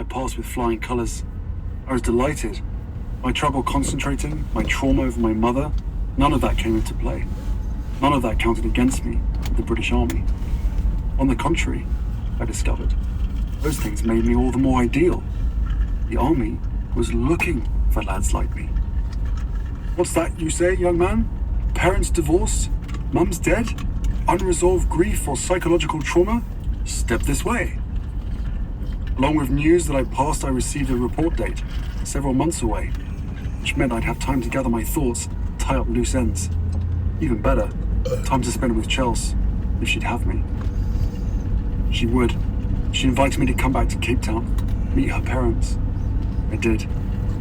passed with flying colours. I was delighted. My trouble concentrating, my trauma over my mother, none of that came into play. None of that counted against me with the British Army. On the contrary, I discovered, those things made me all the more ideal. The army was looking for lads like me. What's that you say, young man? Parents divorced? Mum's dead? Unresolved grief or psychological trauma? Step this way. Along with news that I passed, I received a report date, several months away, which meant I'd have time to gather my thoughts, tie up loose ends. Even better, time to spend with Chelsea, if she'd have me. She would. She invited me to come back to Cape Town, meet her parents. I did,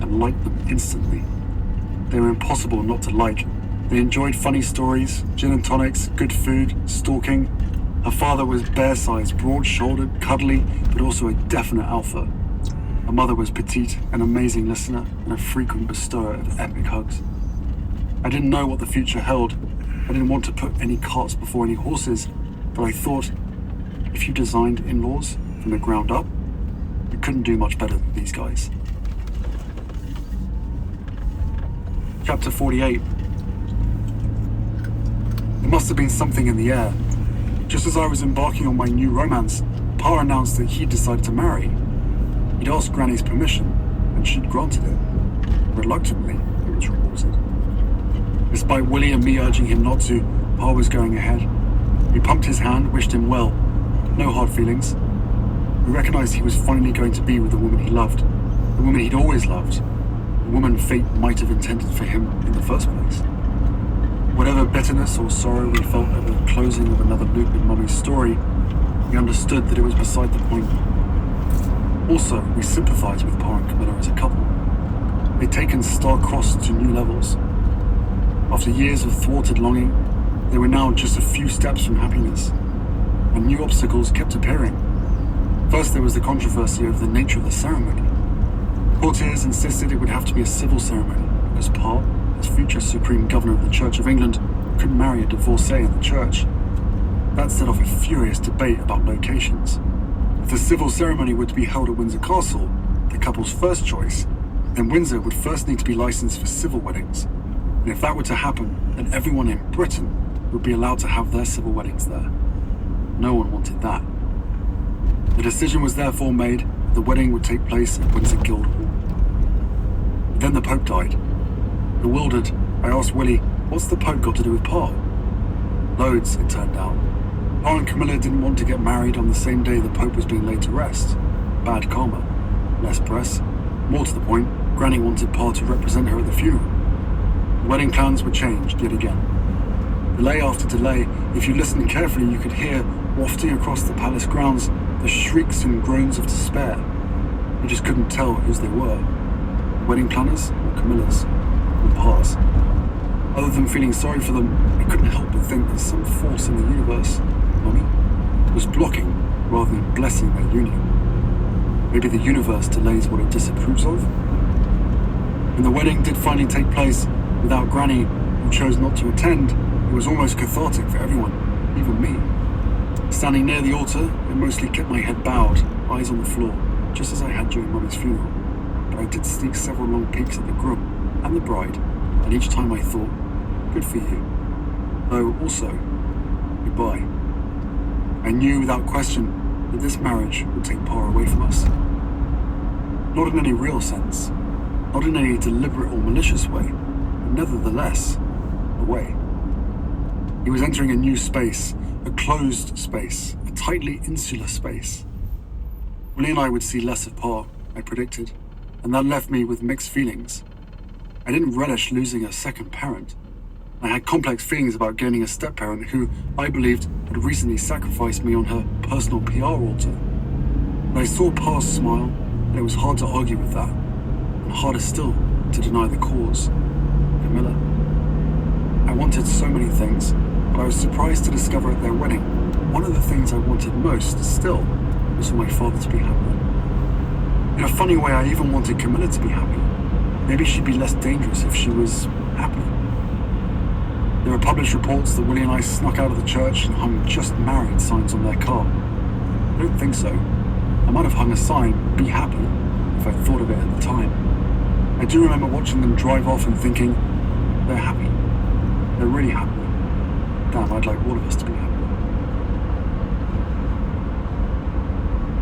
and liked them instantly. They were impossible not to like. They enjoyed funny stories, gin and tonics, good food, stalking. Her father was bear-sized, broad-shouldered, cuddly, but also a definite alpha. Her mother was petite, an amazing listener, and a frequent bestower of epic hugs. I didn't know what the future held. I didn't want to put any carts before any horses, but I thought, if you designed in-laws from the ground up, you couldn't do much better than these guys. Chapter 48. There must have been something in the air. Just as I was embarking on my new romance, Pa announced that he'd decided to marry. He'd asked Granny's permission, and she'd granted it. Reluctantly, it was reported. Despite Willie and me urging him not to, Pa was going ahead. We pumped his hand, wished him well. No hard feelings. We recognized he was finally going to be with the woman he loved, the woman he'd always loved, the woman fate might have intended for him in the first place. Whatever bitterness or sorrow we felt at the closing of another loop in Mummy's story, we understood that it was beside the point. Also, we sympathized with Pa and Camilla as a couple. They'd taken star-crossed to new levels. After years of thwarted longing, they were now just a few steps from happiness, and new obstacles kept appearing. First, there was the controversy over the nature of the ceremony. Courtiers insisted it would have to be a civil ceremony, because Pa, as future Supreme Governor of the Church of England, couldn't marry a divorcee in the church. That set off a furious debate about locations. If the civil ceremony were to be held at Windsor Castle, the couple's first choice, then Windsor would first need to be licensed for civil weddings. And if that were to happen, then everyone in Britain would be allowed to have their civil weddings there. No one wanted that. The decision was therefore made that the wedding would take place at Windsor Guildhall. Then the Pope died. Bewildered, I asked Willie, what's the Pope got to do with Pa? Loads, it turned out. Pa and Camilla didn't want to get married on the same day the Pope was being laid to rest. Bad karma. Less press. More to the point, Granny wanted Pa to represent her at the funeral. The wedding plans were changed yet again. Delay after delay, if you listened carefully you could hear, wafting across the palace grounds, the shrieks and groans of despair. You just couldn't tell whose they were. The wedding planners or Camilla's. Pa's. Other than feeling sorry for them, I couldn't help but think that some force in the universe, Mummy, was blocking rather than blessing their union. Maybe the universe delays what it disapproves of? When the wedding did finally take place, without Granny, who chose not to attend, it was almost cathartic for everyone, even me. Standing near the altar, I mostly kept my head bowed, eyes on the floor, just as I had during Mummy's funeral. But I did sneak several long peeks at the groom and the bride, and each time I thought, good for you. Though also, goodbye. I knew without question that this marriage would take Pa away from us. Not in any real sense, not in any deliberate or malicious way, but nevertheless, away. He was entering a new space, a closed space, a tightly insular space. Willie and I would see less of Pa, I predicted, and that left me with mixed feelings. I didn't relish losing a second parent. I had complex feelings about gaining a step-parent who, I believed, had recently sacrificed me on her personal PR altar. But I saw Pa's smile, and it was hard to argue with that, and harder still to deny the cause. Camilla. I wanted so many things, but I was surprised to discover at their wedding, one of the things I wanted most still was for my father to be happy. In a funny way, I even wanted Camilla to be happy. Maybe she'd be less dangerous if she was happy. There were published reports that Willie and I snuck out of the church and hung just married signs on their car. I don't think so. I might have hung a sign, "Be happy," if I'd thought of it at the time. I do remember watching them drive off and thinking, they're happy. They're really happy. Damn, I'd like all of us to be happy.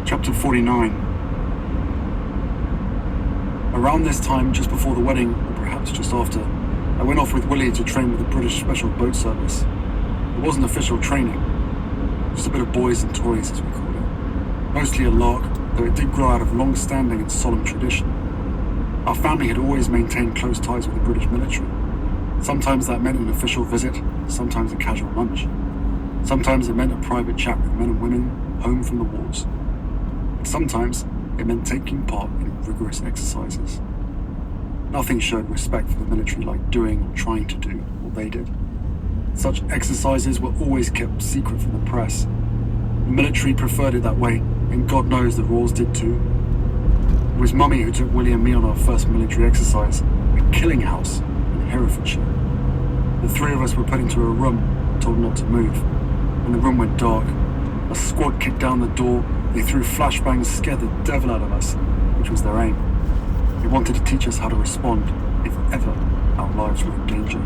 Chapter 49. Around this time, just before the wedding, or perhaps just after, I went off with Willie to train with the British Special Boat Service. It wasn't official training, just a bit of boys and toys, as we call it. Mostly a lark, though it did grow out of long-standing and solemn tradition. Our family had always maintained close ties with the British military. Sometimes that meant an official visit, sometimes a casual lunch. Sometimes it meant a private chat with men and women home from the wars. And sometimes it meant taking part in rigorous exercises. Nothing showed respect for the military like doing or trying to do what they did. Such exercises were always kept secret from the press. The military preferred it that way, and God knows the Royals did too. It was Mummy who took Willie and me on our first military exercise, a killing house in Herefordshire. The three of us were put into a room, told not to move. When the room went dark, a squad kicked down the door. They threw flashbangs, scared the devil out of us, which was their aim. They wanted to teach us how to respond if ever our lives were in danger.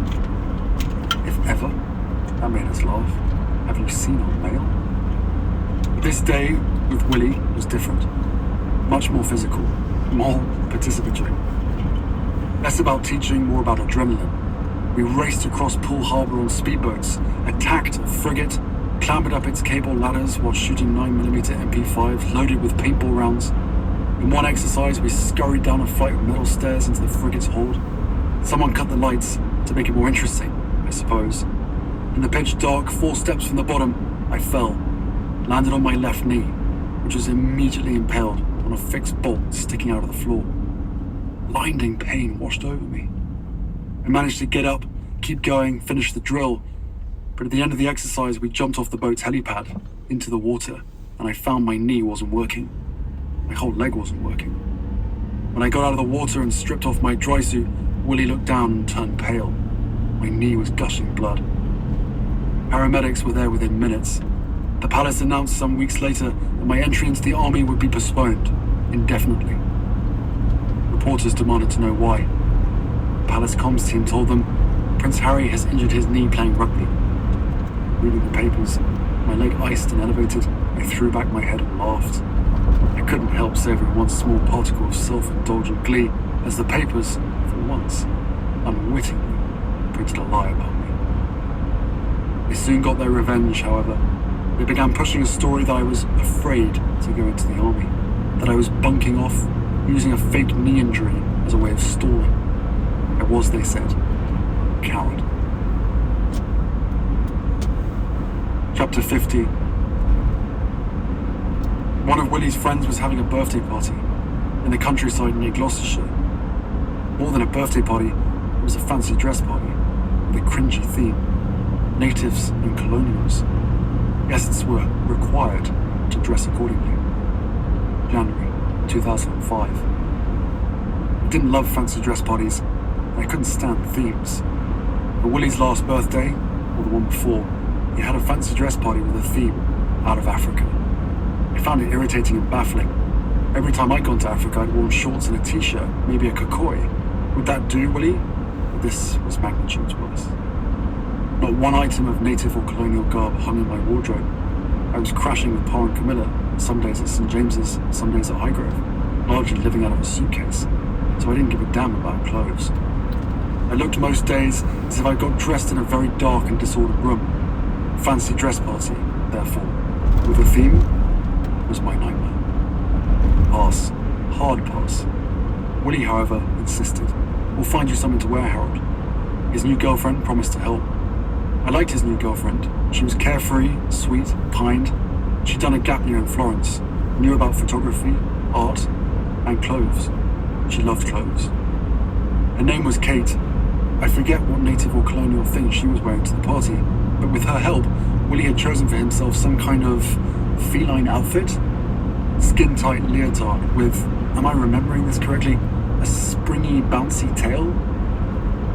If ever? That made us laugh. Have you seen our mail? But this day with Willie was different. Much more physical, more participatory. Less about teaching, more about adrenaline. We raced across Poole Harbour on speedboats, attacked a frigate, clambered up its cable ladders while shooting 9mm MP5s loaded with paintball rounds. In one exercise, we scurried down a flight of metal stairs into the frigate's hold. Someone cut the lights to make it more interesting, I suppose. In the pitch dark, 4 steps from the bottom, I fell, landed on my left knee, which was immediately impaled on a fixed bolt sticking out of the floor. Blinding pain washed over me. I managed to get up, keep going, finish the drill, but at the end of the exercise, we jumped off the boat's helipad into the water, and I found my knee wasn't working. My whole leg wasn't working. When I got out of the water and stripped off my dry suit, Willie looked down and turned pale. My knee was gushing blood. Paramedics were there within minutes. The palace announced some weeks later that my entry into the army would be postponed indefinitely. Reporters demanded to know why. The palace comms team told them Prince Harry has injured his knee playing rugby. Reading the papers, my leg iced and elevated, I threw back my head and laughed. I couldn't help savoring one small particle of self-indulgent glee as the papers, for once, unwittingly printed a lie about me. They soon got their revenge, however. They began pushing a story that I was afraid to go into the army, that I was bunking off, using a fake knee injury as a way of stalling. I was, they said, a coward. Chapter 50. One of Willie's friends was having a birthday party in the countryside near Gloucestershire. More than a birthday party, it was a fancy dress party with a cringy theme. Natives and colonials. Guests were required to dress accordingly. January 2005. I didn't love fancy dress parties, and I couldn't stand themes. For Willie's last birthday, or the one before, he had a fancy dress party with a theme out of Africa. I found it irritating and baffling. Every time I'd gone to Africa, I'd worn shorts and a t-shirt, maybe a kakoi. Would that do, Willie? But this was magnitudes worse. Not one item of native or colonial garb hung in my wardrobe. I was crashing with Pa and Camilla, some days at St. James's, some days at Highgrove, largely living out of a suitcase, so I didn't give a damn about clothes. I looked most days as if I got dressed in a very dark and disordered room. Fancy dress party, therefore, with a theme, was my nightmare. Pass. Hard pass. Willie, however, insisted. We'll find you something to wear, Harold. His new girlfriend promised to help. I liked his new girlfriend. She was carefree, sweet, kind. She'd done a gap year in Florence, knew about photography, art, and clothes. She loved clothes. Her name was Kate. I forget what native or colonial thing she was wearing to the party, but with her help, Willie had chosen for himself some kind of feline outfit. Skin-tight leotard with, am I remembering this correctly, a springy, bouncy tail?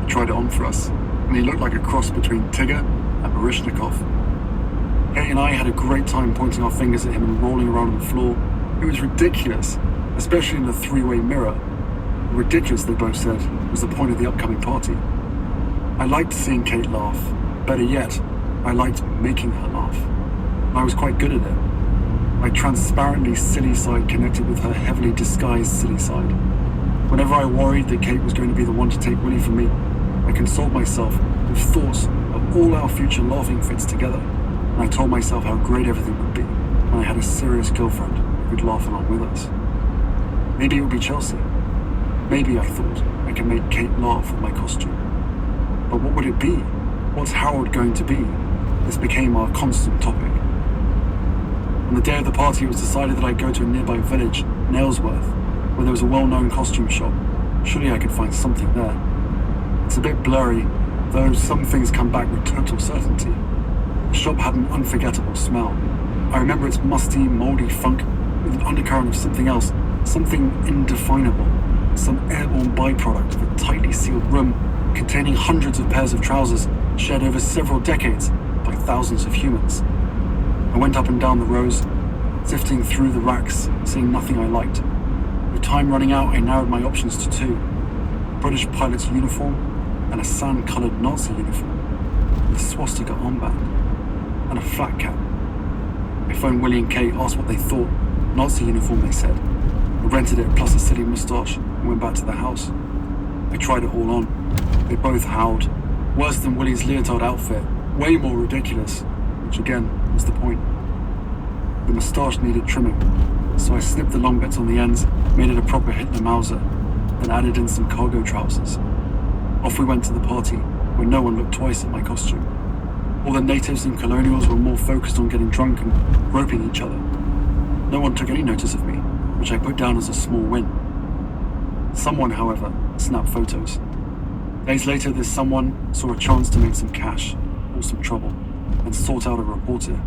He tried it on for us, and he looked like a cross between Tigger and Baryshnikov. Kate and I had a great time pointing our fingers at him and rolling around on the floor. It was ridiculous, especially in a three-way mirror. Ridiculous, they both said, was the point of the upcoming party. I liked seeing Kate laugh. Better yet, I liked making her laugh. I was quite good at it. My transparently silly side connected with her heavily disguised silly side. Whenever I worried that Kate was going to be the one to take Willie from me, I consoled myself with thoughts of all our future laughing fits together, and I told myself how great everything would be when I had a serious girlfriend who could laugh along with us. Maybe it would be Chelsea. Maybe, I thought, I could make Kate laugh with my costume. But what would it be? What's Harold going to be? This became our constant topic. On the day of the party, it was decided that I'd go to a nearby village, Nailsworth, where there was a well-known costume shop. Surely I could find something there. It's a bit blurry, though some things come back with total certainty. The shop had an unforgettable smell. I remember its musty, mouldy funk with an undercurrent of something else, something indefinable, some airborne byproduct of a tightly sealed room containing hundreds of pairs of trousers shared over several decades by thousands of humans. I went up and down the rows, sifting through the racks, seeing nothing I liked. With time running out, I narrowed my options to two: a British pilot's uniform and a sand-coloured Nazi uniform with a swastika armband and a flat cap. I phoned Willie and Kate, asked what they thought. Nazi uniform, they said. I rented it plus a silly moustache and went back to the house. I tried it all on. They both howled. Worse than Willie's leotard outfit, way more ridiculous, which again was the point. The moustache needed trimming, so I snipped the long bits on the ends, made it a proper Hitler Mauser, then added in some cargo trousers. Off we went to the party, where no one looked twice at my costume. All the natives and colonials were more focused on getting drunk and groping each other. No one took any notice of me, which I put down as a small win. Someone, however, snapped photos. Days later, this someone saw a chance to make some cash, or some trouble, and sought out a reporter.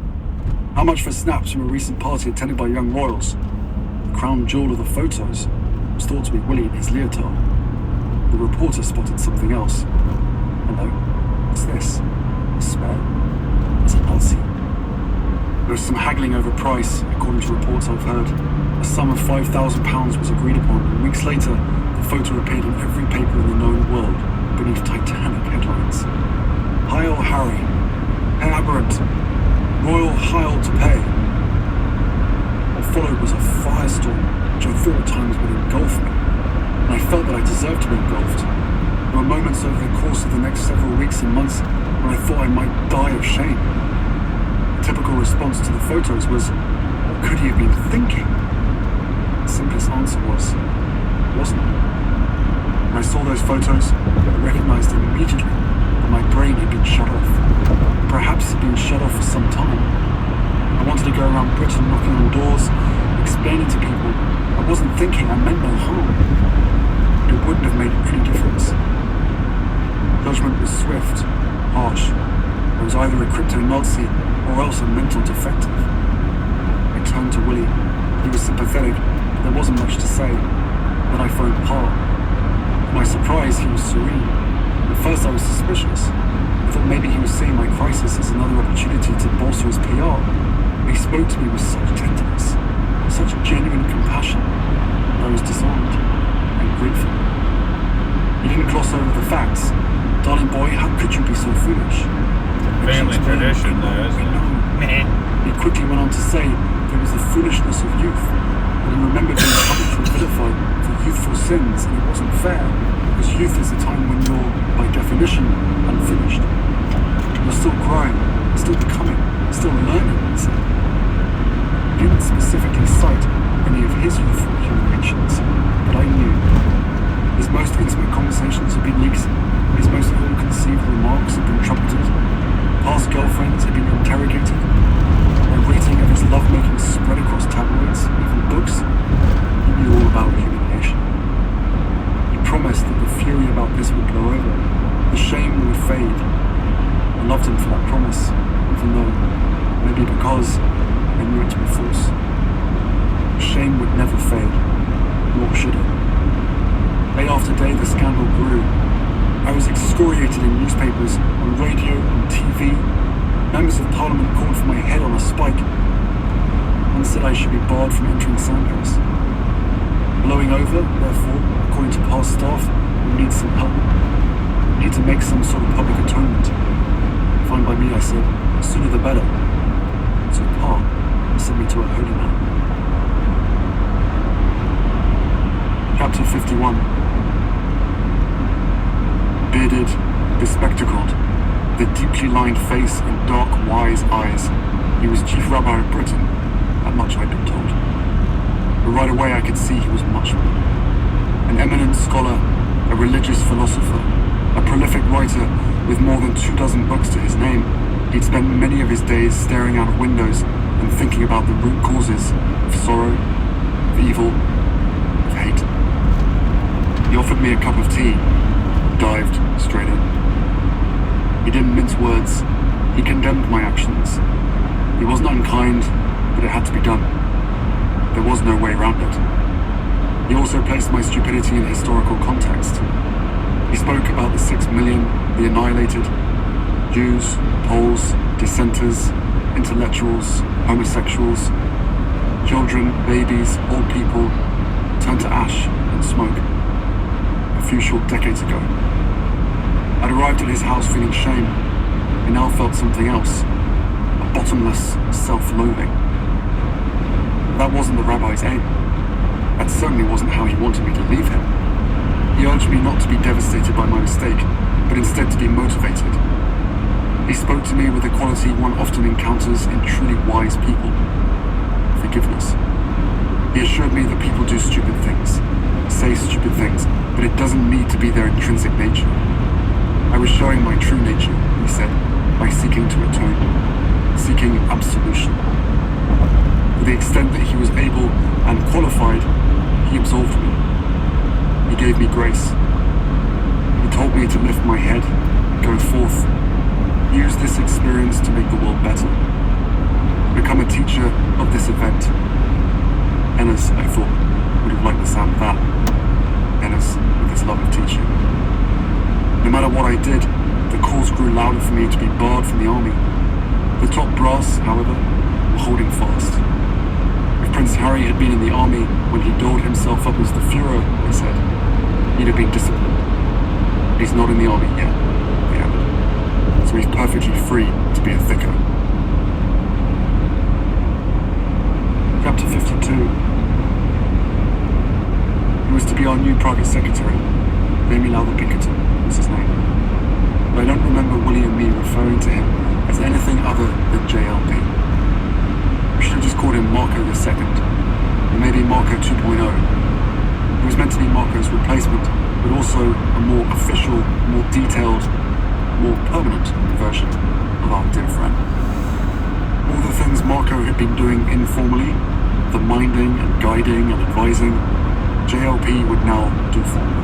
How much for snaps from a recent party attended by young royals? The crown jewel of the photos was thought to be Willie in his leotard. The reporter spotted something else. Hello, what's this? A spare? It's a Nazi. There was some haggling over price, according to reports I've heard. A sum of £5,000 was agreed upon, and weeks later, the photo appeared in every paper in the known world, beneath Titanic headlines. Heil Harry, Herr Aberrant, Royal Heil to pay. What followed was a firestorm, which I thought at times would engulf me, and I felt that I deserved to be engulfed. There were moments over the course of the next several weeks and months when I thought I might die of shame. The typical response to the photos was, what could he have been thinking? The simplest answer was, wasn't. When I saw those photos, I recognized immediately that my brain had been shut off. Perhaps it had been shut off for some time. I wanted to go around Britain knocking on doors, explaining to people I wasn't thinking, I meant no harm. But it wouldn't have made any difference. Judgment was swift, harsh. I was either a crypto-Nazi or else a mental defective. I turned to Willie. He was sympathetic, but there wasn't much to say. Then I phoned Pa. To my surprise, he was serene. At first I was suspicious. I thought maybe he was seeing my crisis as another opportunity to bolster his PR. But he spoke to me with such tenderness, such genuine compassion, that I was disarmed and grateful. He didn't gloss over the facts. Darling boy, how could you be so foolish? Family tradition, though, isn't it? He quickly went on to say there was the foolishness of youth, and he remembered being publicly vilified for youthful sins, and it wasn't fair, because youth is a time when you're, by definition, unfinished. You're still growing, still becoming, still learning, he said. He didn't specifically cite any of his youthful humiliations, but I knew. His most intimate conversations had been leaked, his most ill-conceived remarks had been trumpeted, past girlfriends had been interrogated, a rating of his lovemaking spread across tabloids, even books. He knew all about humiliation. He promised that the fury about this would blow over, the shame would fade. I loved him for that promise, even though, maybe because I knew it to be false. Shame would never fade, nor should it. Day after day, the scandal grew. I was excoriated in newspapers, on radio, on TV. Members of Parliament called for my head on a spike. and said I should be barred from entering Sandhurst. Blowing over, therefore, according to past staff, would need some help. Would need to make some sort of public atonement. Fine by me, I said. The sooner the better. So Pa sent me to a holy man. Chapter 51. Bearded, bespectacled, with a deeply lined face and dark, wise eyes, he was chief rabbi of Britain. That much I'd been told. But right away I could see he was much more. An eminent scholar, a religious philosopher, a prolific writer with more than 24 books to his name, he'd spent many of his days staring out of windows and thinking about the root causes of sorrow, of evil, of hate. He offered me a cup of tea, dived straight in. He didn't mince words. He condemned my actions. He wasn't unkind, but it had to be done. There was no way around it. He also placed my stupidity in historical context. He spoke about the 6 million, the annihilated, Jews, Poles, dissenters, intellectuals, homosexuals, children, babies, old people, turned to ash and smoke. A few short decades ago. I'd arrived at his house feeling shame. I now felt something else. A bottomless self-loathing. That wasn't the rabbi's aim. That certainly wasn't how he wanted me to leave him. He urged me not to be devastated by my mistake, but instead to be motivated. He spoke to me with the quality one often encounters in truly wise people. Forgiveness. He assured me that people do stupid things, say stupid things, but it doesn't need to be their intrinsic nature. I was showing my true nature, he said, by seeking to atone, seeking absolution. To the extent that he was able and qualified, he absolved me. He gave me grace. He told me to lift my head, go forth, use this experience to make the world better, become a teacher of this event. Ennis, I thought, would have liked the sound of that. Ennis, with his love of teaching. No matter what I did, the calls grew louder for me to be barred from the army. The top brass, however, were holding fast. If Prince Harry had been in the army when he dolled himself up as the Führer, they said, he'd have been disciplined. But he's not in the army yet, they added. So he's perfectly free to be a thicker. Chapter 52. He was to be our new private secretary. Emil Pinkerton was his name. But I don't remember Willie and me referring to him as anything other than JLP. We should have just called him Marco II, or maybe Marco 2.0. He was meant to be Marco's replacement, but also a more official, more detailed, more permanent version of our dear friend. All the things Marco had been doing informally, the minding and guiding and advising, JLP would now do formally.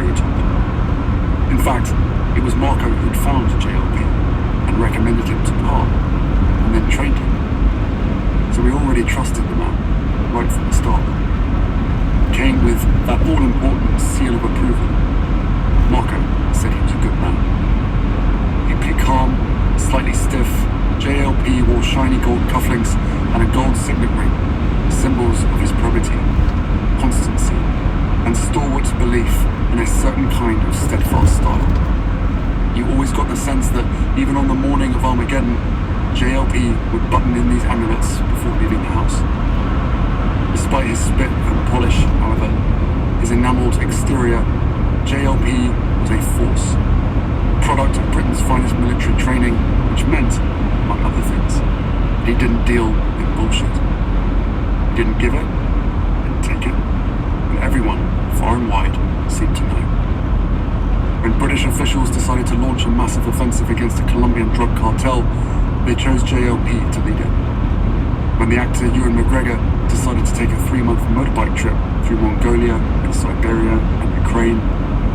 In fact, it was Marco who'd found JLP and recommended him to Pa, and then trained him. So we already trusted the man, right from the start. He came with that all-important seal of approval. Marco said he was a good man. Deeply calm, slightly stiff, JLP wore shiny gold cufflinks and a gold signet ring, symbols of his probity, constancy, and stalwart belief in a certain kind of steadfast style. You always got the sense that even on the morning of Armageddon, JLP would button in these amulets before leaving the house. Despite his spit and polish, however, his enameled exterior, JLP was a force, a product of Britain's finest military training, which meant, among other things, that he didn't deal in bullshit. He didn't give it, didn't take it, and everyone, far and wide, seemed to know. When British officials decided to launch a massive offensive against a Colombian drug cartel, they chose JLP to lead it. When the actor Ewan McGregor decided to take a 3-month motorbike trip through Mongolia and Siberia and Ukraine,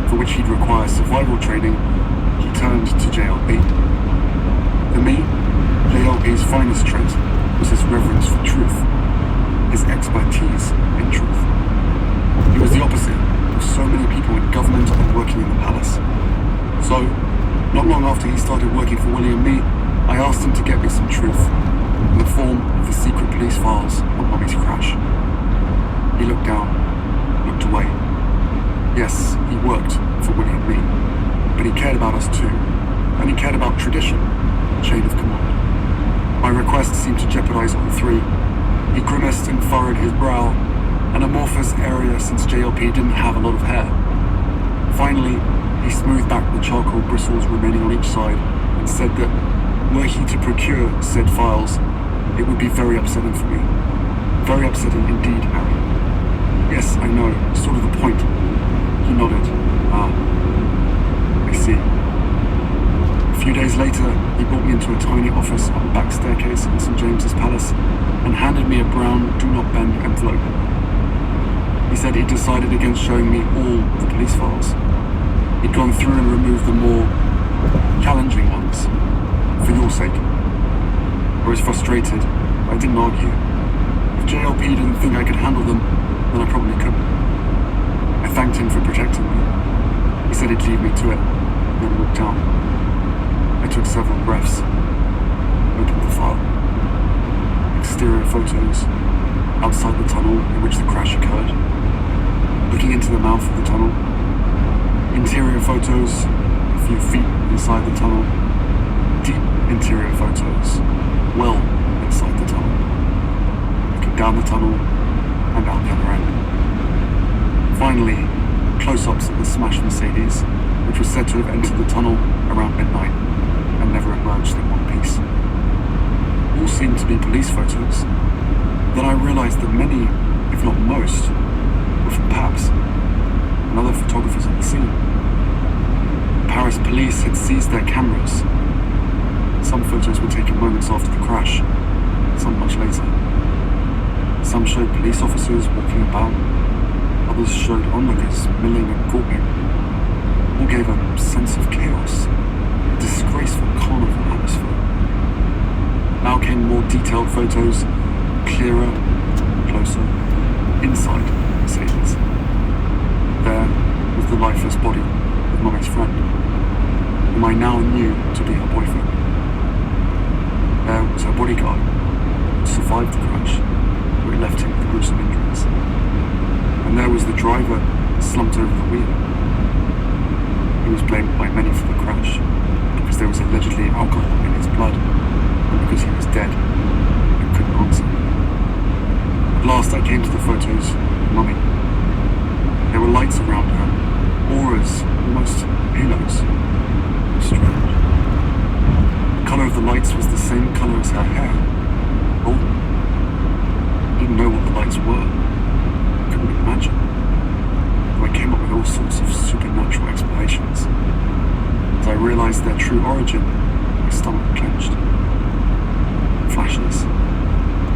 for which he'd require survival training, he turned to JLP. For me, JLP's finest trait was his reverence for truth, his expertise in truth. He was the opposite of so many people in government and working in the palace. So, not long after he started working for Willie and me, I asked him to get me some truth. in the form of the secret police files on Mummy's crash. He looked down, looked away. Yes, he worked for Willie and me, but he cared about us too, and he cared about tradition, chain of command. My request seemed to jeopardize all three. He grimaced and furrowed his brow, an amorphous area since JLP didn't have a lot of hair. Finally, he smoothed back the charcoal bristles remaining on each side and said that, were he to procure said files, it would be very upsetting for me. Very upsetting indeed, Harry. Yes, I know, sort of the point. He nodded. Ah, I see. A few days later, he brought me into a tiny office up a back staircase in St. James's Palace and handed me a brown do not bend envelope. He said he'd decided against showing me all the police files. He'd gone through and removed the more challenging ones, for your sake. I was frustrated, but I didn't argue. If JLP didn't think I could handle them, then I probably couldn't. I thanked him for protecting me. He said he'd leave me to it, then walked down. I took several breaths, opened the file. Exterior photos, outside the tunnel in which the crash occurred. Looking into the mouth of the tunnel. Interior photos, a few feet inside the tunnel. Deep interior photos, well inside the tunnel. Looking down the tunnel and out the other end. Finally, close-ups of the smashed Mercedes, which was said to have entered the tunnel around midnight and never emerged in one piece. All seemed to be police photos. Then I realized that many, if not most, were from Paps and other photographers at the scene. Paris police had seized their cameras. Some photos were taken moments after the crash, some much later. Some showed police officers walking about, others showed onlookers milling and gawping. All gave a sense of chaos, a disgraceful carnival atmosphere. Now came more detailed photos, clearer, closer, inside Mercedes. There was the lifeless body of Mummy's friend, whom I now knew to be her boyfriend. There was her bodyguard, who survived the crash, who had left him with gruesome injuries. And there was the driver slumped over the wheel. He was blamed by many for the crash, because there was allegedly alcohol in his blood, and because he was dead and couldn't answer. At last I came to the photos of Mummy. There were lights around her, auras, almost halos. Strange. The colour of the lights was the same colour as her hair, golden. I didn't know what the lights were. I couldn't imagine. Though I came up with all sorts of supernatural explanations. As I realised their true origin, my stomach clenched. Flashes.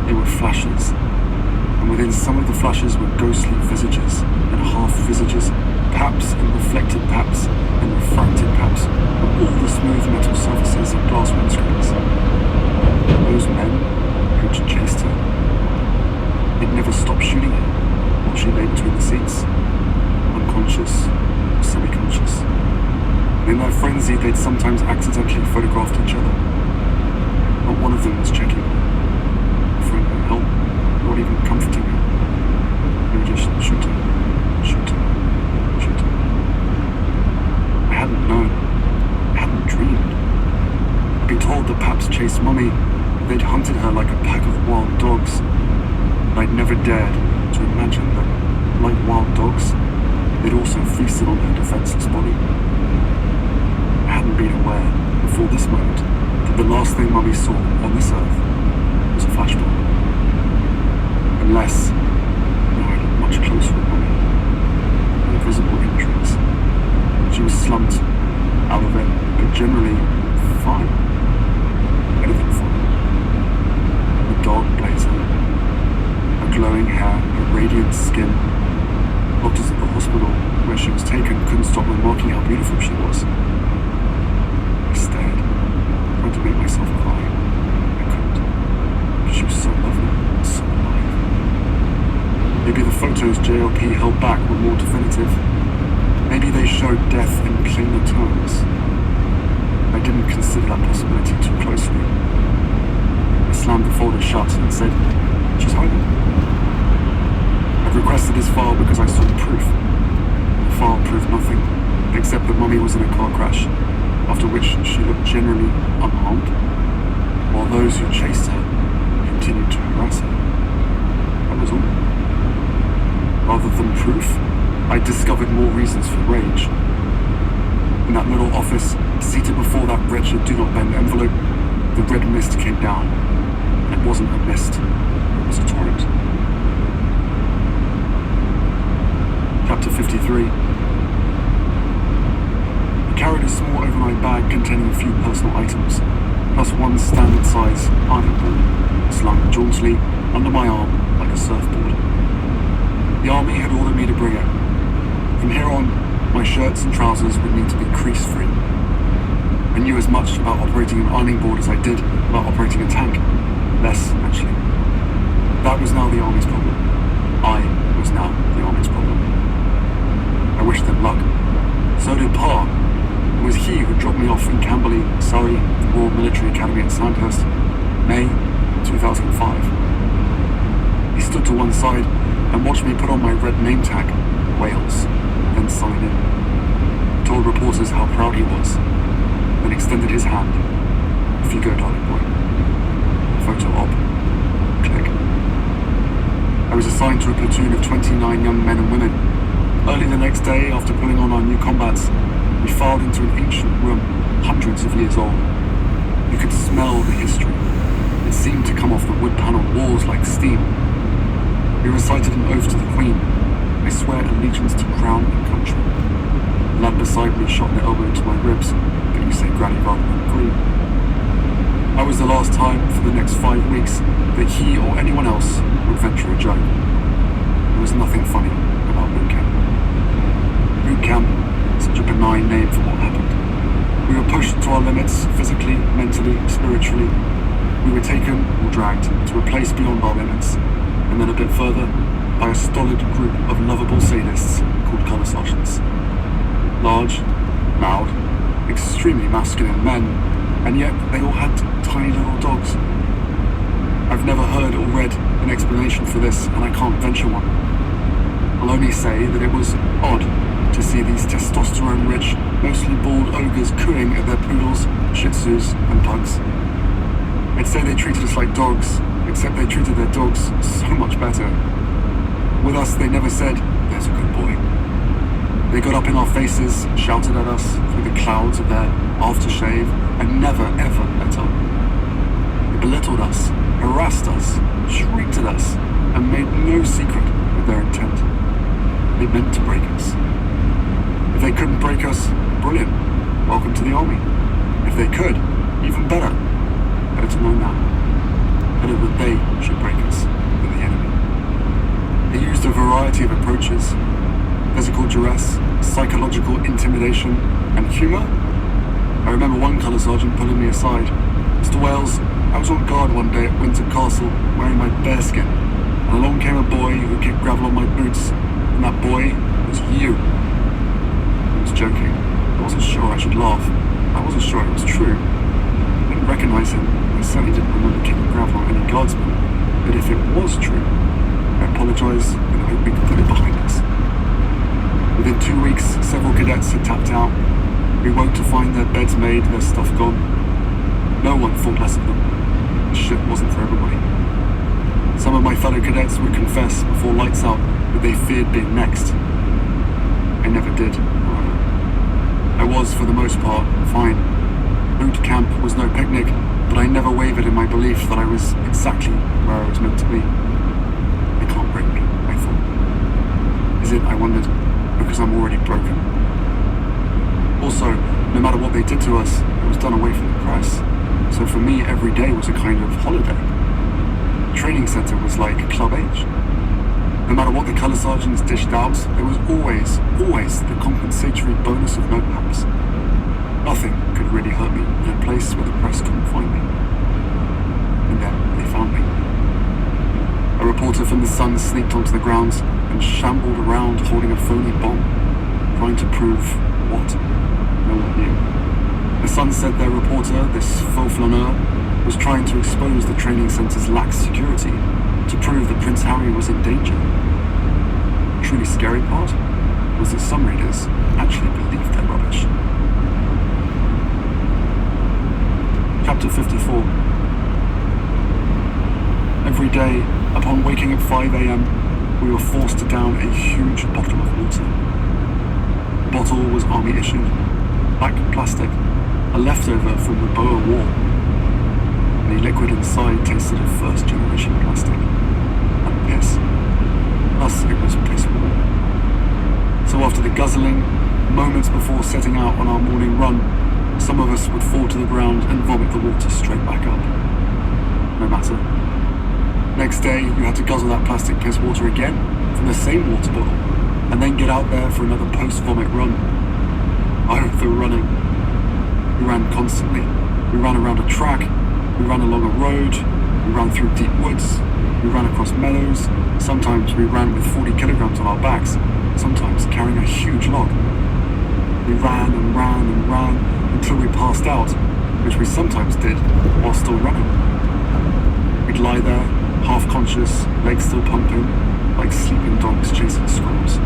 They were flashes. And within some of the flashes were ghostly visages and half-visages, paps and reflected paps and refracted paps on all the smooth metal surfaces of glass windscreens. Those men who'd chased her, they'd never stopped shooting her while she lay between the seats, unconscious or semi-conscious. And in their frenzy, they'd sometimes accidentally photographed each other. Not one of them was checking her, offering her help, not even comforting her. They were just shooting, shooting, shooting. I hadn't known, I hadn't dreamed. I'd been told the Paps chased Mummy, they'd hunted her like a pack of wild dogs. But I'd never dared to imagine that, like wild dogs, they'd also feasted on her defenseless body. I hadn't been aware, before this moment, that the last thing Mummy saw on this earth was a flashbulb. Unless, now I looked much closer at Mummy, her visible injuries. She was slumped, out of it, but generally fine. Better than fine. The dark blazer, her glowing hair, her radiant skin. Doctors at the hospital where she was taken couldn't stop remarking how beautiful she was. I stared, trying to make myself cry. I couldn't. She was so lovely, so alive. Maybe the photos JLP held back were more definitive. Maybe they showed death in cleaner terms. I didn't consider that possibility too closely. I slammed the folder shut and said, "She's hiding." I'd requested his file because I saw proof. The file proved nothing, except that Mummy was in a car crash, after which she looked generally unharmed, while those who chased her continued to harass her. That was all. Rather than proof, I discovered more reasons for rage. In that little office, seated before that wretched do not bend envelope, the red mist came down. And it wasn't a mist, it was a torrent. Chapter 53. I carried a small overnight bag containing a few personal items, plus one standard size ironing board, slung jauntily under my arm like a surfboard. The army had ordered me to bring it. From here on, my shirts and trousers would need to be crease-free. I knew as much about operating an ironing board as I did about operating a tank. Less, actually. That was now the army's problem. I was now the army's problem. I wished them luck. So did Pa. It was he who dropped me off in Camberley, Surrey, the Royal Military Academy at Sandhurst, May 2005. He stood to one side and watched me put on my red name tag, Wales, then sign in. Told reporters how proud he was, then extended his hand. "Off you go, darling boy." Photo op. Click. I was assigned to a platoon of 29 young men and women. Early the next day, after pulling on our new combats, we filed into an ancient room, hundreds of years old. You could smell the history. It seemed to come off the wood-paneled walls like steam. We recited an oath to the Queen. I swear allegiance to crown and country. The lad beside me shot an elbow into my ribs, but you say granny rather than green. I was the last time, for the next 5 weeks, that he or anyone else would venture a joke. There was nothing funny about boot camp. Boot camp, such a benign name for what happened. We were pushed to our limits, physically, mentally, spiritually. We were taken or dragged to a place beyond our limits, and then a bit further, by a stolid group of lovable sadists called colour sergeants. Large, loud, extremely masculine men, and yet they all had tiny little dogs. I've never heard or read an explanation for this, and I can't venture one. I'll only say that it was odd to see these testosterone-rich, mostly bald ogres cooing at their poodles, shih tzus, and pugs. I'd say they treated us like dogs, except they treated their dogs so much better. With us, they never said, "There's a good boy." They got up in our faces, shouted at us through the clouds of their aftershave, and never, ever let up. They belittled us, harassed us, shrieked at us, and made no secret of their intent. They meant to break us. If they couldn't break us, brilliant. Welcome to the army. If they could, even better. Better to know now. Better that they should break us than the enemy. They used a variety of approaches: physical duress, psychological intimidation, and humour. I remember one colour sergeant pulling me aside. "Mr. Wales, I was on guard one day at Windsor Castle wearing my bearskin, and along came a boy who kicked gravel on my boots, and that boy was you." I was joking. I wasn't sure I should laugh. I wasn't sure it was true. I didn't recognise him. I certainly didn't remember kicking gravel on any guardsman. But if it was true, I apologise and hope we can put it behind us. Within 2 weeks, several cadets had tapped out. We woke to find their beds made, their stuff gone. No one thought less of them. The shit wasn't for everybody. Some of my fellow cadets would confess before lights out that they feared being next. I never did, however. I was, for the most part, fine. Boot camp was no picnic, but I never wavered in my belief that I was exactly where I was meant to be. They can't break me, I thought. Is it, I wondered, because I'm already broken? Also, no matter what they did to us, it was done away from the press. So for me, every day was a kind of holiday. The training centre was like Club H. No matter what the colour sergeants dished out, there was always the compensatory bonus of notepads. Nothing could really hurt me in a place where the press couldn't find me. And then they found me. A reporter from The Sun sneaked onto the grounds and shambled around holding a phony bomb, trying to prove what? No one knew. The Sun said their reporter, this faux flaneur, was trying to expose the training centre's lax security to prove that Prince Harry was in danger. The truly scary part was that some readers actually believed their rubbish. Chapter 54. Every day, upon waking at 5 a.m, we were forced to down a huge bottle of water. The bottle was army issued, black plastic, a leftover from the Boer War. The liquid inside tasted of first-generation plastic and piss. Thus, it was piss warm. So after the guzzling, moments before setting out on our morning run, some of us would fall to the ground and vomit the water straight back up. No matter. Next day, you had to guzzle that plastic piss water again from the same water bottle, and then get out there for another post-vomit run. The running. We ran constantly. We ran around a track, we ran along a road, we ran through deep woods, we ran across meadows. Sometimes we ran with 40 kilograms on our backs, sometimes carrying a huge log. We ran and ran and ran until we passed out, which we sometimes did while still running. We'd lie there, half conscious, legs still pumping, like sleeping dogs chasing squirrels.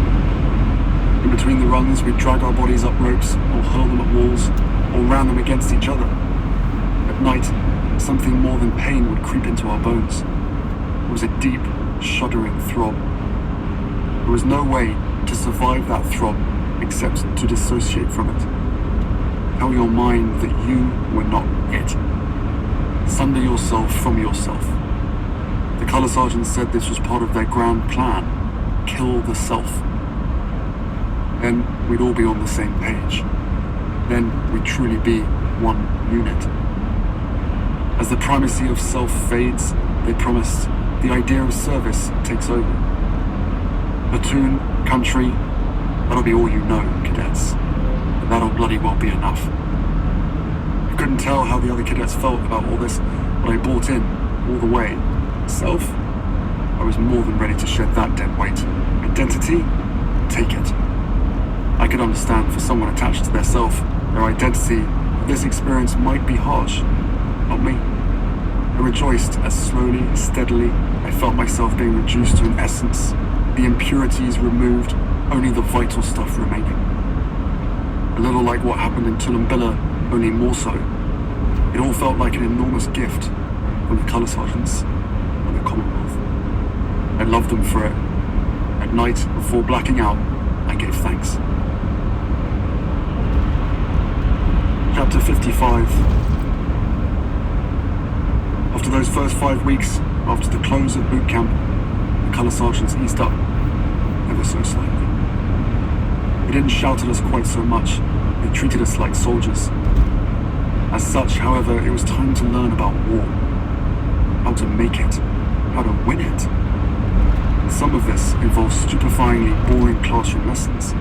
In between the runs, we'd drag our bodies up ropes, or hurl them at walls, or ran them against each other. At night, something more than pain would creep into our bones. It was a deep, shuddering throb. There was no way to survive that throb except to dissociate from it. Tell your mind that you were not it. Sunder yourself from yourself. The colour sergeant said this was part of their grand plan. Kill the self. Then we'd all be on the same page. Then we'd truly be one unit. As the primacy of self fades, they promised, the idea of service takes over. Platoon, country, that'll be all you know, cadets. And that'll bloody well be enough. I couldn't tell how the other cadets felt about all this, but I bought in, all the way. Self? I was more than ready to shed that dead weight. Identity? Take it. I could understand for someone attached to their self, their identity, that this experience might be harsh. Not me. I rejoiced as slowly, steadily, I felt myself being reduced to an essence, the impurities removed, only the vital stuff remaining. A little like what happened in Toowoomba, only more so. It all felt like an enormous gift from the colour sergeants and the Commonwealth. I loved them for it. At night, before blacking out, I gave thanks. Chapter 55. After those first 5 weeks, after the close of boot camp, the colour sergeants eased up, ever so slightly. They didn't shout at us quite so much, they treated us like soldiers. As such, however, it was time to learn about war. How to make it, how to win it. And some of this involved stupefyingly boring classroom lessons.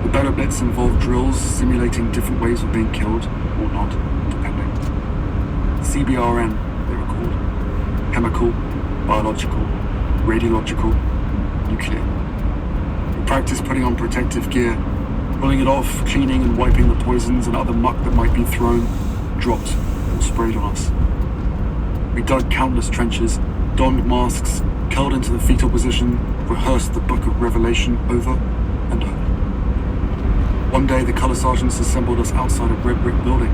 The better bits involved drills simulating different ways of being killed, or not, depending. CBRN, they were called. Chemical, biological, radiological, nuclear. We practiced putting on protective gear, pulling it off, cleaning and wiping the poisons and other muck that might be thrown, dropped, or sprayed on us. We dug countless trenches, donned masks, curled into the fetal position, rehearsed the Book of Revelation over and over. One day, the colour sergeants assembled us outside a red brick building,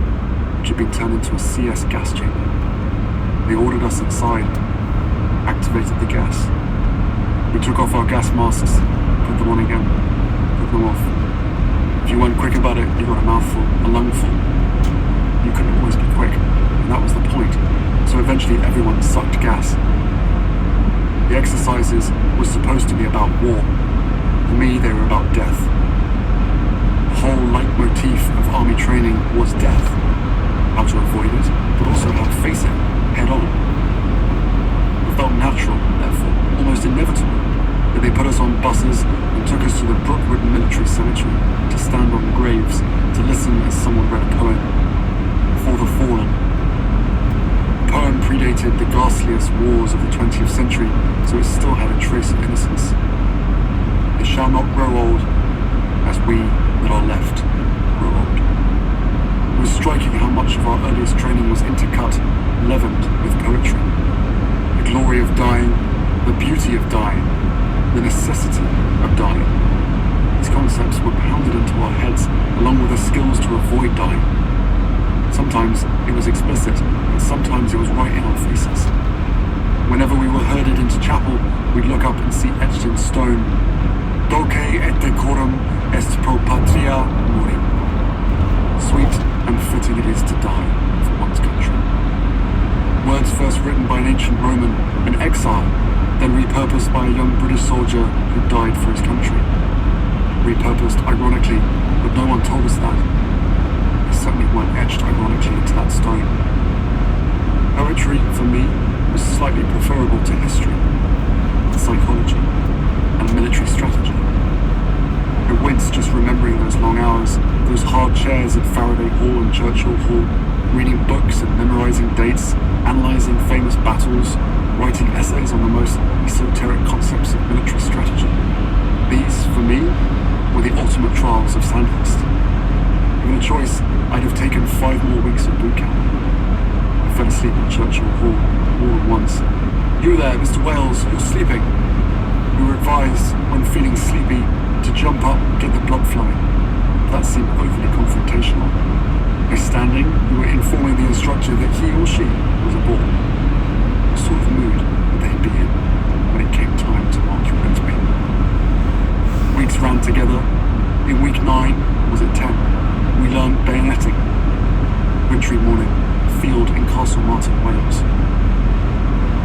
which had been turned into a CS gas chamber. They ordered us inside, activated the gas. We took off our gas masks, put them on again, took them off. If you weren't quick about it, you got a mouthful, a lungful. You couldn't always be quick, and that was the point. So eventually everyone sucked gas. The exercises were supposed to be about war. For me, they were about death. The whole leitmotif of army training was death. How to avoid it, but also how to face it, head on. It felt natural, therefore, almost inevitable, that they put us on buses and took us to the Brookwood Military Cemetery to stand on the graves, to listen as someone read a poem. For the Fallen. The poem predated the ghastliest wars of the 20th century, so it still had a trace of innocence. It shall not grow old, as we that are left grow old. It was was striking how much of our earliest training was intercut, leavened with poetry. The glory of dying, the beauty of dying, the necessity of dying. These concepts were pounded into our heads along with the skills to avoid dying. Sometimes it was explicit, and sometimes it was right in our faces. Whenever we were herded into chapel, we'd look up and see etched in stone, Doce et decorum est pro patria mori. Sweet and fitting it is to die for one's country. Words first written by an ancient Roman in exile, then repurposed by a young British soldier who died for his country. Repurposed ironically, but no one told us that. They certainly weren't etched ironically into that stone. Poetry, for me, was slightly preferable to history, psychology, and military strategy. I winced just remembering those long hours, those hard chairs at Faraday Hall and Churchill Hall, reading books and memorizing dates, analyzing famous battles, writing essays on the most esoteric concepts of military strategy. These, for me, were the ultimate trials of Sandhurst. Given a choice, I'd have taken 5 more weeks of boot camp. I fell asleep in Churchill Hall, all at once. "You there, Mr. Wales, you're sleeping." We were advised, when feeling sleepy, to jump up, get the blood flowing. That seemed overly confrontational. By standing, we were informing the instructor that he or she was a ball. What sort of mood would they be in when it came time to mark your entry? Weeks ran together. In week 9, was it 10, we learned bayoneting. Wintry morning, field in Castle Martin, Wales.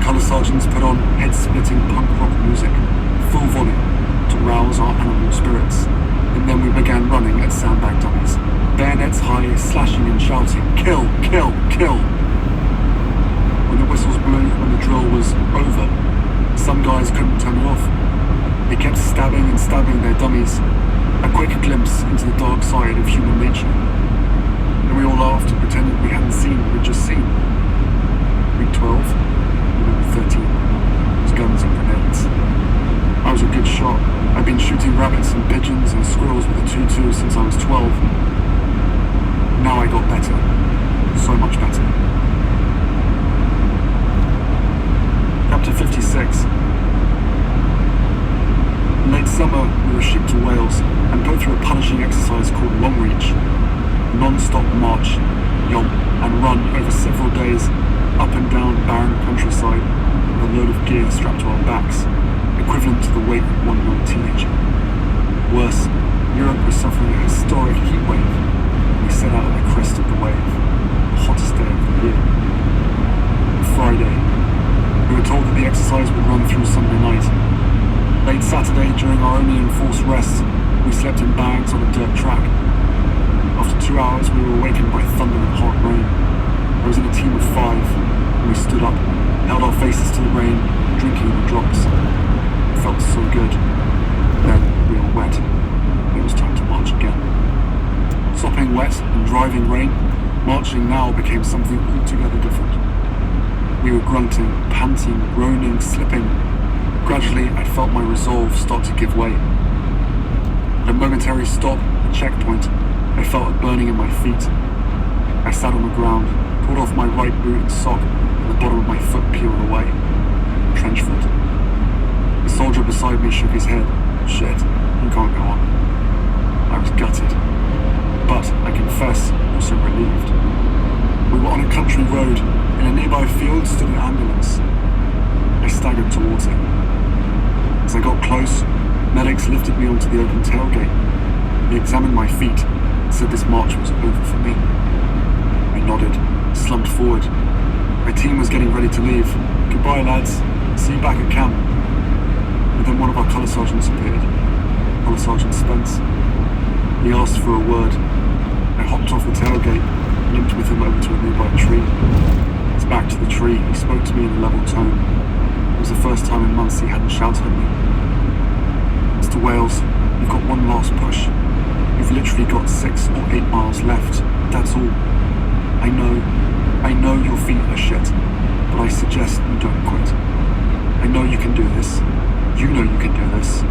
Colour sergeants put on head-splitting punk rock music, full volume, to rouse our animal spirits, and then we began running at sandbag dummies, bayonets high, slashing and shouting, "Kill, kill, kill!" When the whistles blew, when the drill was over, some guys couldn't turn it off. They kept stabbing and stabbing their dummies, a quick glimpse into the dark side of human nature. And we all laughed and pretended we hadn't seen what we'd just seen. Week 12, 13, was guns and grenades. I was a good shot. I'd been shooting rabbits and pigeons and squirrels with a 2-2 since I was 12. Now I got better. So much better. Chapter 56. In late summer, we were shipped to Wales and put through a punishing exercise called Long Reach. Non-stop march, yomp, and run over several days, up and down barren countryside, with a load of gear strapped to our backs, equivalent to the weight of one young teenager. Worse, Europe was suffering a historic heat wave, and we set out at the crest of the wave, the hottest day of the year. Friday, we were told that the exercise would run through Sunday night. Late Saturday, during our only enforced rest, we slept in bags on a dirt track. After 2 hours, we were awakened by thunder and hard rain. I was in a team of 5, and we stood up, held our faces to the rain, drinking the drops. It felt so good. Then we were wet. It was time to march again. Sopping wet and driving rain, marching now became something altogether different. We were grunting, panting, groaning, slipping. Gradually, I felt my resolve start to give way. At a momentary stop, a checkpoint, I felt a burning in my feet. I sat on the ground, pulled off my right boot and sock, and the bottom of my foot peeled away. Trench foot. The soldier beside me shook his head. "Shit, you can't go on." I was gutted, but I confess, also relieved. We were on a country road. In a nearby field stood an ambulance. I staggered towards it. As I got close, medics lifted me onto the open tailgate. They examined my feet and said this march was over for me. I nodded, slumped forward. My team was getting ready to leave. "Goodbye, lads. See you back at camp." But then one of our colour sergeants appeared. Colour Sergeant Spence. He asked for a word. I hopped off the tailgate, limped with him over to a nearby tree. His back to the tree, he spoke to me in a level tone. It was the first time in months he hadn't shouted at me. "Mr. Wales, you've got one last push. You've literally got 6 or 8 miles left. That's all. I know your feet are shit, but I suggest you don't quit. I know you can do this. You know you can do this.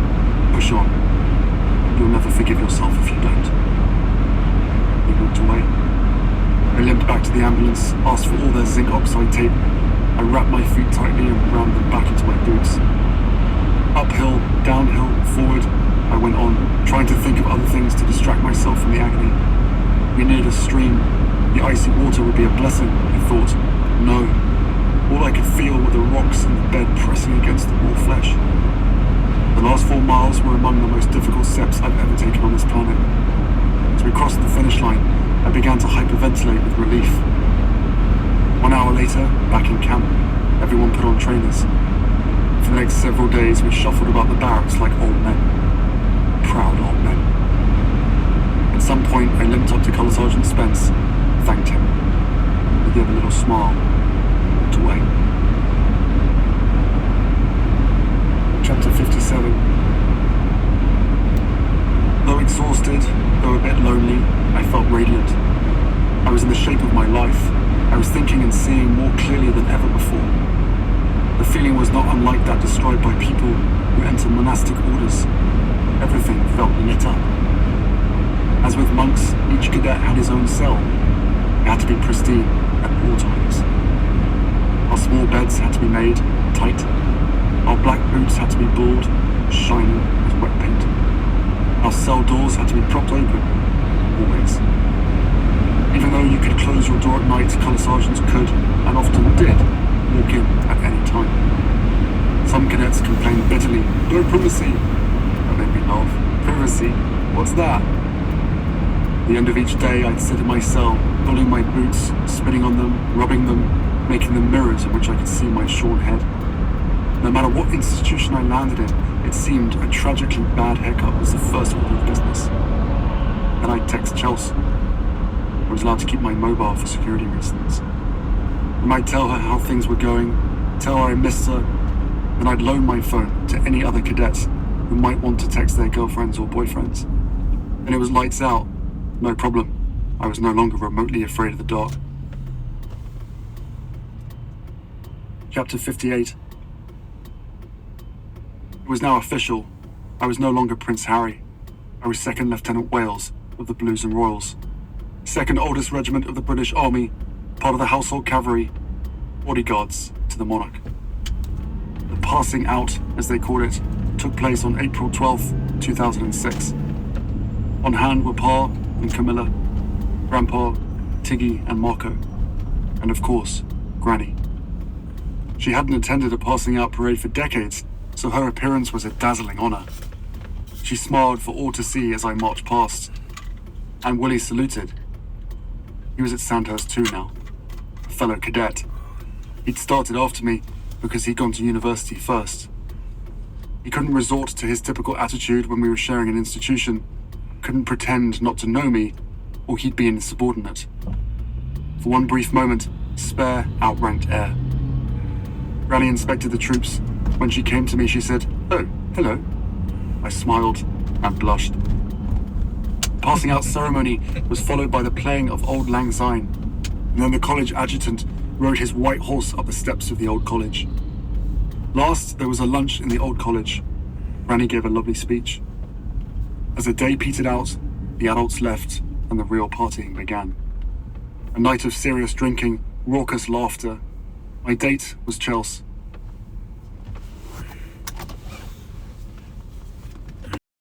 Push on. You'll never forgive yourself if you don't." He walked away. the ambulance, asked for all their zinc oxide tape. I wrapped my feet tightly and rammed them back into my boots. Uphill, downhill, forward, I went on, trying to think of other things to distract myself from the agony. We neared a stream. The icy water would be a blessing, I thought. No. All I could feel were the rocks in the bed pressing against the raw flesh. The last 4 miles were among the most difficult steps I've ever taken on this planet. As we crossed the finish line, I began to hyperventilate with relief. 1 hour later, back in camp, everyone put on trainers. For the next several days, we shuffled about the barracks like old men. Proud old men. At some point, I limped up to Colour Sergeant Spence, thanked him. He gave a little smile, and walked away. Chapter 57. Though exhausted, though a bit lonely, I felt radiant. I was in the shape of my life. I was thinking and seeing more clearly than ever before. The feeling was not unlike that described by people who enter monastic orders. Everything felt lit up. As with monks, each cadet had his own cell. It had to be pristine at all times. Our small beds had to be made tight. Our black boots had to be bald, shiny as wet paint. Our cell doors had to be propped open, always. Even though you could close your door at night, colour sergeants could, and often did, walk in at any time. Some cadets complained bitterly, "No privacy!" That made me laugh. Privacy? What's that? At the end of each day, I'd sit in my cell, pulling my boots, spitting on them, rubbing them, making them mirrors in which I could see my shorn head. No matter what institution I landed in, it seemed a tragically bad haircut was the first order of business. Then I'd text Chelsea. I was allowed to keep my mobile for security reasons. I might tell her how things were going, tell her I missed her, then I'd loan my phone to any other cadets who might want to text their girlfriends or boyfriends. And it was lights out, no problem. I was no longer remotely afraid of the dark. Chapter 58. It was now official. I was no longer Prince Harry. I was 2nd Lieutenant Wales of the Blues and Royals. 2nd oldest regiment of the British Army, part of the Household Cavalry, bodyguards to the monarch. The passing out, as they called it, took place on April 12th, 2006. On hand were Pa and Camilla, Grandpa, Tiggy and Marco, and of course, Granny. She hadn't attended a passing out parade for decades, so her appearance was a dazzling honour. She smiled for all to see as I marched past, and Willie saluted. He was at Sandhurst too now, a fellow cadet. He'd started after me because he'd gone to university first. He couldn't resort to his typical attitude when we were sharing an institution, couldn't pretend not to know me, or he'd be insubordinate. For one brief moment, spare outranked air. Granny inspected the troops. When she came to me, she said, "Oh, hello." I smiled and blushed. The passing out ceremony was followed by the playing of Old Lang Syne, and then the college adjutant rode his white horse up the steps of the old college. Last, there was a lunch in the old college. Granny gave a lovely speech. As the day petered out, the adults left and the real partying began. A night of serious drinking, raucous laughter. My date was Chelsea.